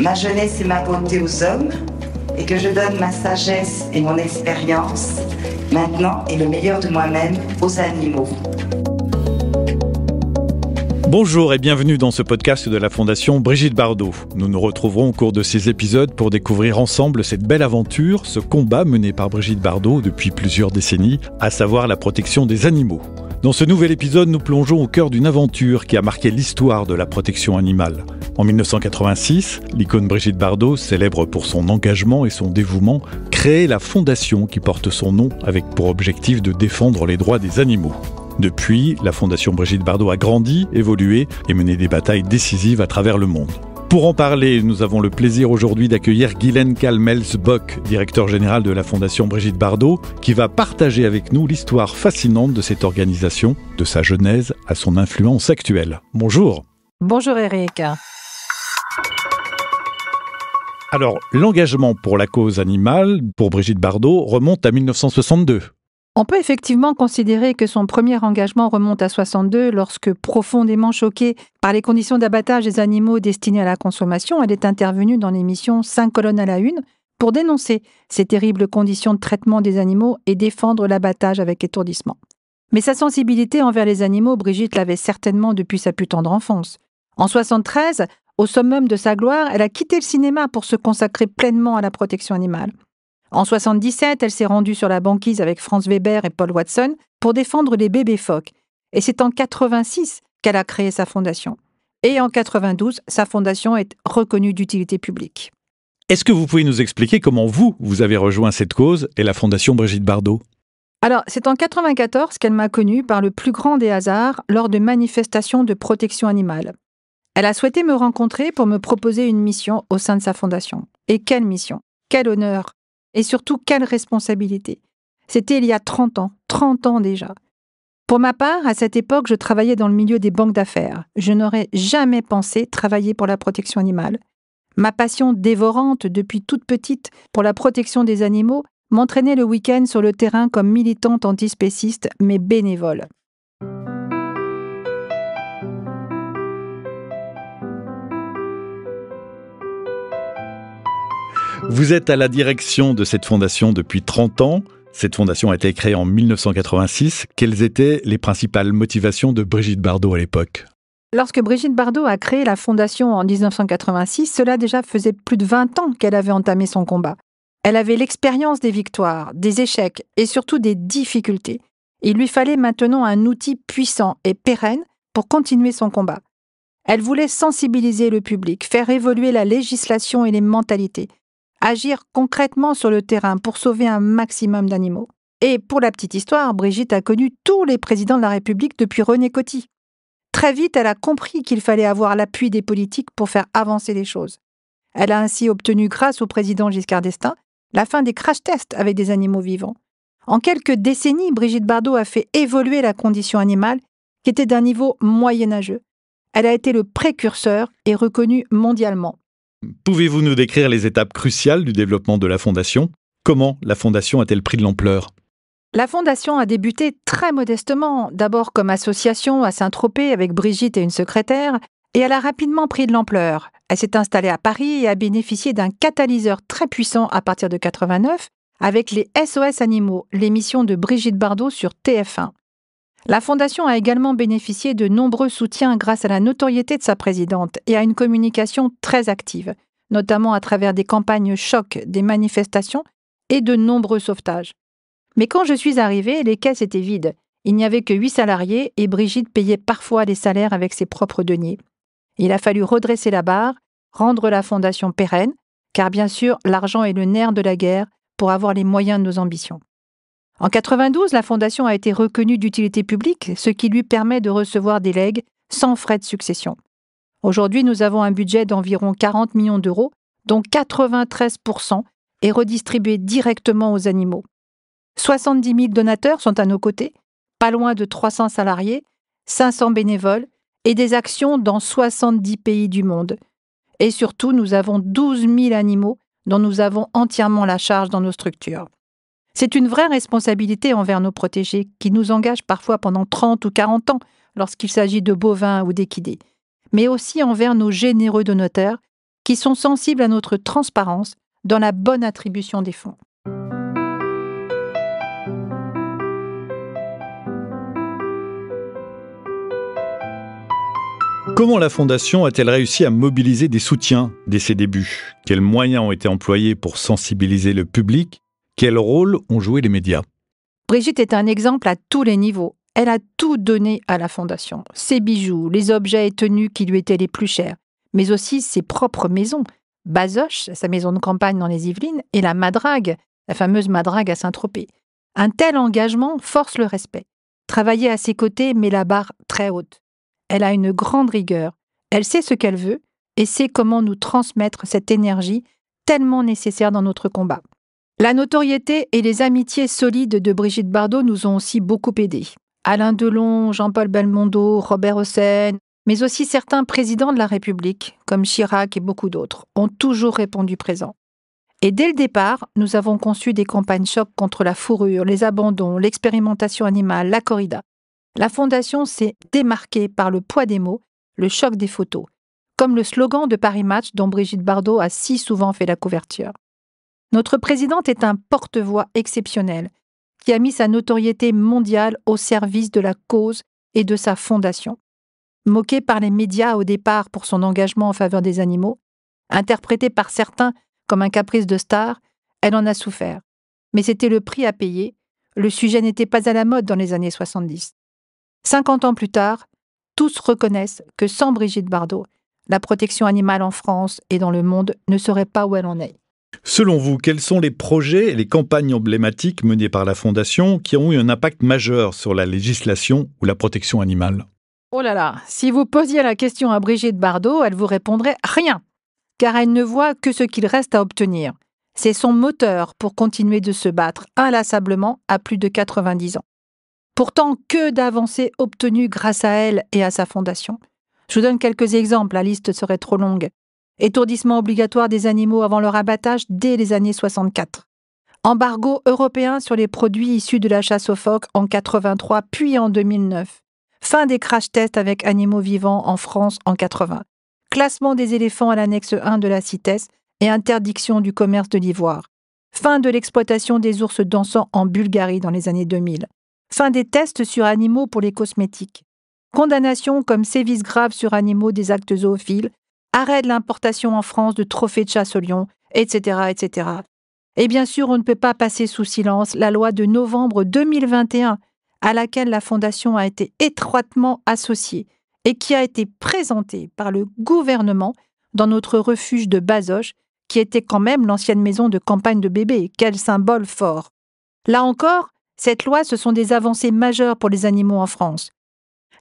ma jeunesse et ma beauté aux hommes et que je donne ma sagesse et mon expérience maintenant et le meilleur de moi-même aux animaux. Bonjour et bienvenue dans ce podcast de la Fondation Brigitte Bardot. Nous nous retrouverons au cours de ces épisodes pour découvrir ensemble cette belle aventure, ce combat mené par Brigitte Bardot depuis plusieurs décennies, à savoir la protection des animaux. Dans ce nouvel épisode, nous plongeons au cœur d'une aventure qui a marqué l'histoire de la protection animale. En 1986, l'icône Brigitte Bardot, célèbre pour son engagement et son dévouement, crée la fondation qui porte son nom avec pour objectif de défendre les droits des animaux. Depuis, la Fondation Brigitte Bardot a grandi, évolué et mené des batailles décisives à travers le monde. Pour en parler, nous avons le plaisir aujourd'hui d'accueillir Guylaine Kalmels-Bock, directeur général de la Fondation Brigitte Bardot, qui va partager avec nous l'histoire fascinante de cette organisation, de sa genèse à son influence actuelle. Bonjour. Bonjour Eric. Alors, l'engagement pour la cause animale, pour Brigitte Bardot, remonte à 1962. On peut effectivement considérer que son premier engagement remonte à 62 lorsque, profondément choquée par les conditions d'abattage des animaux destinés à la consommation, elle est intervenue dans l'émission 5 colonnes à la une pour dénoncer ces terribles conditions de traitement des animaux et défendre l'abattage avec étourdissement. Mais sa sensibilité envers les animaux, Brigitte l'avait certainement depuis sa plus tendre enfance. En 73, au summum de sa gloire, elle a quitté le cinéma pour se consacrer pleinement à la protection animale. En 77, elle s'est rendue sur la banquise avec Franz Weber et Paul Watson pour défendre les bébés phoques. Et c'est en 86 qu'elle a créé sa fondation. Et en 92, sa fondation est reconnue d'utilité publique. Est-ce que vous pouvez nous expliquer comment vous avez rejoint cette cause et la Fondation Brigitte Bardot ? Alors, c'est en 94 qu'elle m'a connue par le plus grand des hasards lors de manifestations de protection animale. Elle a souhaité me rencontrer pour me proposer une mission au sein de sa fondation. Et quelle mission ? Quel honneur ! Et surtout, quelle responsabilité. C'était il y a 30 ans déjà. Pour ma part, à cette époque, je travaillais dans le milieu des banques d'affaires. Je n'aurais jamais pensé travailler pour la protection animale. Ma passion dévorante depuis toute petite pour la protection des animaux m'entraînait le week-end sur le terrain comme militante antispéciste, mais bénévole. Vous êtes à la direction de cette fondation depuis 30 ans. Cette fondation a été créée en 1986. Quelles étaient les principales motivations de Brigitte Bardot à l'époque ? Lorsque Brigitte Bardot a créé la fondation en 1986, cela déjà faisait plus de 20 ans qu'elle avait entamé son combat. Elle avait l'expérience des victoires, des échecs et surtout des difficultés. Il lui fallait maintenant un outil puissant et pérenne pour continuer son combat. Elle voulait sensibiliser le public, faire évoluer la législation et les mentalités, agir concrètement sur le terrain pour sauver un maximum d'animaux. Et pour la petite histoire, Brigitte a connu tous les présidents de la République depuis René Coty. Très vite, elle a compris qu'il fallait avoir l'appui des politiques pour faire avancer les choses. Elle a ainsi obtenu, grâce au président Giscard d'Estaing, la fin des crash tests avec des animaux vivants. En quelques décennies, Brigitte Bardot a fait évoluer la condition animale qui était d'un niveau moyenâgeux. Elle a été le précurseur et reconnue mondialement. Pouvez-vous nous décrire les étapes cruciales du développement de la Fondation ? Comment la Fondation a-t-elle pris de l'ampleur ? La Fondation a débuté très modestement, d'abord comme association à Saint-Tropez avec Brigitte et une secrétaire, et elle a rapidement pris de l'ampleur. Elle s'est installée à Paris et a bénéficié d'un catalyseur très puissant à partir de 89 avec les SOS Animaux, l'émission de Brigitte Bardot sur TF1. La Fondation a également bénéficié de nombreux soutiens grâce à la notoriété de sa présidente et à une communication très active, notamment à travers des campagnes choc, des manifestations et de nombreux sauvetages. Mais quand je suis arrivée, les caisses étaient vides. Il n'y avait que 8 salariés et Brigitte payait parfois les salaires avec ses propres deniers. Il a fallu redresser la barre, rendre la Fondation pérenne, car bien sûr, l'argent est le nerf de la guerre pour avoir les moyens de nos ambitions. En 92, la Fondation a été reconnue d'utilité publique, ce qui lui permet de recevoir des legs sans frais de succession. Aujourd'hui, nous avons un budget d'environ 40 millions d'euros, dont 93% est redistribué directement aux animaux. 70 000 donateurs sont à nos côtés, pas loin de 300 salariés, 500 bénévoles et des actions dans 70 pays du monde. Et surtout, nous avons 12 000 animaux dont nous avons entièrement la charge dans nos structures. C'est une vraie responsabilité envers nos protégés qui nous engagent parfois pendant 30 ou 40 ans lorsqu'il s'agit de bovins ou d'équidés, mais aussi envers nos généreux donateurs qui sont sensibles à notre transparence dans la bonne attribution des fonds. Comment la Fondation a-t-elle réussi à mobiliser des soutiens dès ses débuts? Quels moyens ont été employés pour sensibiliser le public? Quel rôle ont joué les médias? Brigitte est un exemple à tous les niveaux. Elle a tout donné à la Fondation. Ses bijoux, les objets et tenues qui lui étaient les plus chers, mais aussi ses propres maisons. Bazoches, sa maison de campagne dans les Yvelines, et la Madrague, la fameuse Madrague à Saint-Tropez. Un tel engagement force le respect. Travailler à ses côtés met la barre très haute. Elle a une grande rigueur. Elle sait ce qu'elle veut et sait comment nous transmettre cette énergie tellement nécessaire dans notre combat. La notoriété et les amitiés solides de Brigitte Bardot nous ont aussi beaucoup aidés. Alain Delon, Jean-Paul Belmondo, Robert Hossein, mais aussi certains présidents de la République, comme Chirac et beaucoup d'autres, ont toujours répondu présent. Et dès le départ, nous avons conçu des campagnes choc contre la fourrure, les abandons, l'expérimentation animale, la corrida. La Fondation s'est démarquée par le poids des mots, le choc des photos, comme le slogan de Paris Match dont Brigitte Bardot a si souvent fait la couverture. Notre présidente est un porte-voix exceptionnel qui a mis sa notoriété mondiale au service de la cause et de sa fondation. Moquée par les médias au départ pour son engagement en faveur des animaux, interprétée par certains comme un caprice de star, elle en a souffert. Mais c'était le prix à payer. Le sujet n'était pas à la mode dans les années 70. 50 ans plus tard, tous reconnaissent que sans Brigitte Bardot, la protection animale en France et dans le monde ne serait pas où elle en est. Selon vous, quels sont les projets et les campagnes emblématiques menées par la Fondation qui ont eu un impact majeur sur la législation ou la protection animale? Oh là là, si vous posiez la question à Brigitte Bardot, elle vous répondrait « rien », car elle ne voit que ce qu'il reste à obtenir. C'est son moteur pour continuer de se battre inlassablement à plus de 90 ans. Pourtant, que d'avancées obtenues grâce à elle et à sa fondation. Je vous donne quelques exemples, la liste serait trop longue. Étourdissement obligatoire des animaux avant leur abattage dès les années 64. Embargo européen sur les produits issus de la chasse aux phoques en 83 puis en 2009. Fin des crash tests avec animaux vivants en France en 80. Classement des éléphants à l'annexe 1 de la CITES et interdiction du commerce de l'ivoire. Fin de l'exploitation des ours dansants en Bulgarie dans les années 2000. Fin des tests sur animaux pour les cosmétiques. Condamnation comme sévices graves sur animaux des actes zoophiles. Arrêt de l'importation en France de trophées de chasse au lion, etc., etc. Et bien sûr, on ne peut pas passer sous silence la loi de novembre 2021 à laquelle la Fondation a été étroitement associée et qui a été présentée par le gouvernement dans notre refuge de Bazoches, qui était quand même l'ancienne maison de campagne de bébés. Quel symbole fort! Là encore, cette loi, ce sont des avancées majeures pour les animaux en France.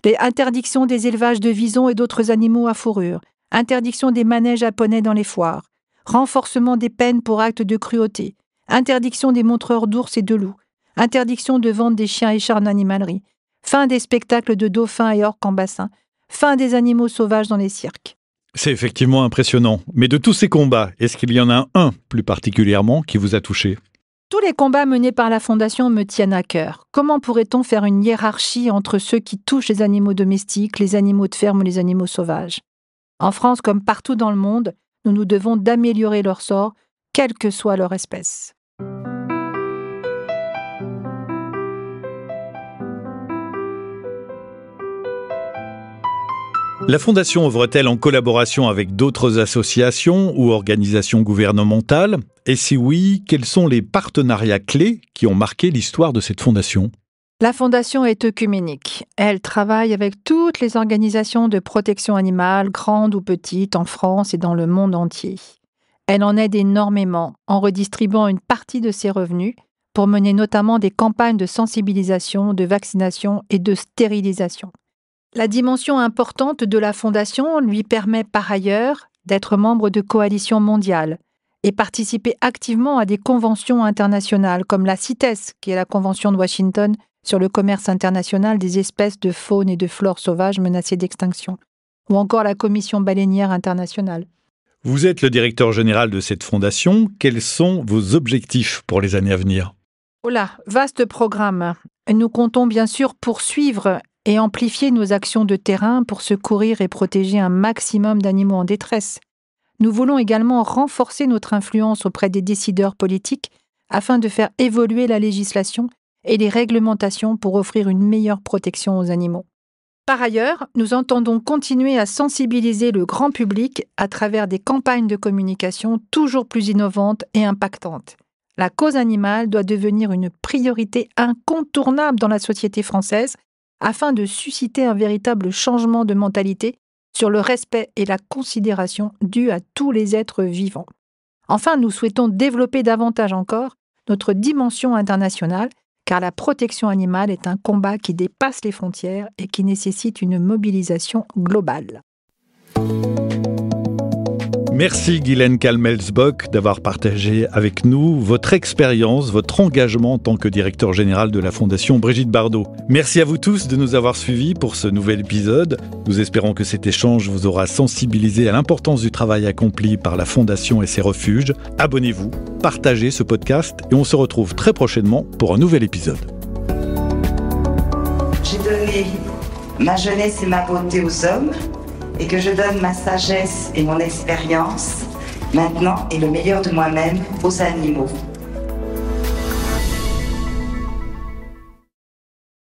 Les interdictions des élevages de visons et d'autres animaux à fourrure, interdiction des manèges japonais dans les foires, renforcement des peines pour actes de cruauté, interdiction des montreurs d'ours et de loups, interdiction de vente des chiens et chats en animalerie, fin des spectacles de dauphins et orques en bassin, fin des animaux sauvages dans les cirques. C'est effectivement impressionnant. Mais de tous ces combats, est-ce qu'il y en a un plus particulièrement qui vous a touché? Tous les combats menés par la Fondation me tiennent à cœur. Comment pourrait-on faire une hiérarchie entre ceux qui touchent les animaux domestiques, les animaux de ferme ou les animaux sauvages? En France, comme partout dans le monde, nous nous devons d'améliorer leur sort, quelle que soit leur espèce. La Fondation œuvre-t-elle en collaboration avec d'autres associations ou organisations gouvernementales? Et si oui, quels sont les partenariats clés qui ont marqué l'histoire de cette fondation? La Fondation est œcuménique. Elle travaille avec toutes les organisations de protection animale, grandes ou petites, en France et dans le monde entier. Elle en aide énormément en redistribuant une partie de ses revenus pour mener notamment des campagnes de sensibilisation, de vaccination et de stérilisation. La dimension importante de la Fondation lui permet par ailleurs d'être membre de coalitions mondiales et participer activement à des conventions internationales comme la CITES, qui est la Convention de Washington sur le commerce international des espèces de faune et de flore sauvages menacées d'extinction, ou encore la Commission baleinière internationale. Vous êtes le directeur général de cette fondation. Quels sont vos objectifs pour les années à venir? Oh là, vaste programme. Nous comptons bien sûr poursuivre et amplifier nos actions de terrain pour secourir et protéger un maximum d'animaux en détresse. nous voulons également renforcer notre influence auprès des décideurs politiques afin de faire évoluer la législation et les réglementations pour offrir une meilleure protection aux animaux. Par ailleurs, nous entendons continuer à sensibiliser le grand public à travers des campagnes de communication toujours plus innovantes et impactantes. La cause animale doit devenir une priorité incontournable dans la société française afin de susciter un véritable changement de mentalité sur le respect et la considération due à tous les êtres vivants. Enfin, nous souhaitons développer davantage encore notre dimension internationale, car la protection animale est un combat qui dépasse les frontières et qui nécessite une mobilisation globale. Merci Guylaine Kalmelsbock d'avoir partagé avec nous votre expérience, votre engagement en tant que directeur général de la Fondation Brigitte Bardot. Merci à vous tous de nous avoir suivis pour ce nouvel épisode. Nous espérons que cet échange vous aura sensibilisé à l'importance du travail accompli par la Fondation et ses refuges. Abonnez-vous, partagez ce podcast et on se retrouve très prochainement pour un nouvel épisode. J'ai donné ma jeunesse et ma beauté aux hommes, et que je donne ma sagesse et mon expérience, maintenant et le meilleur de moi-même aux animaux.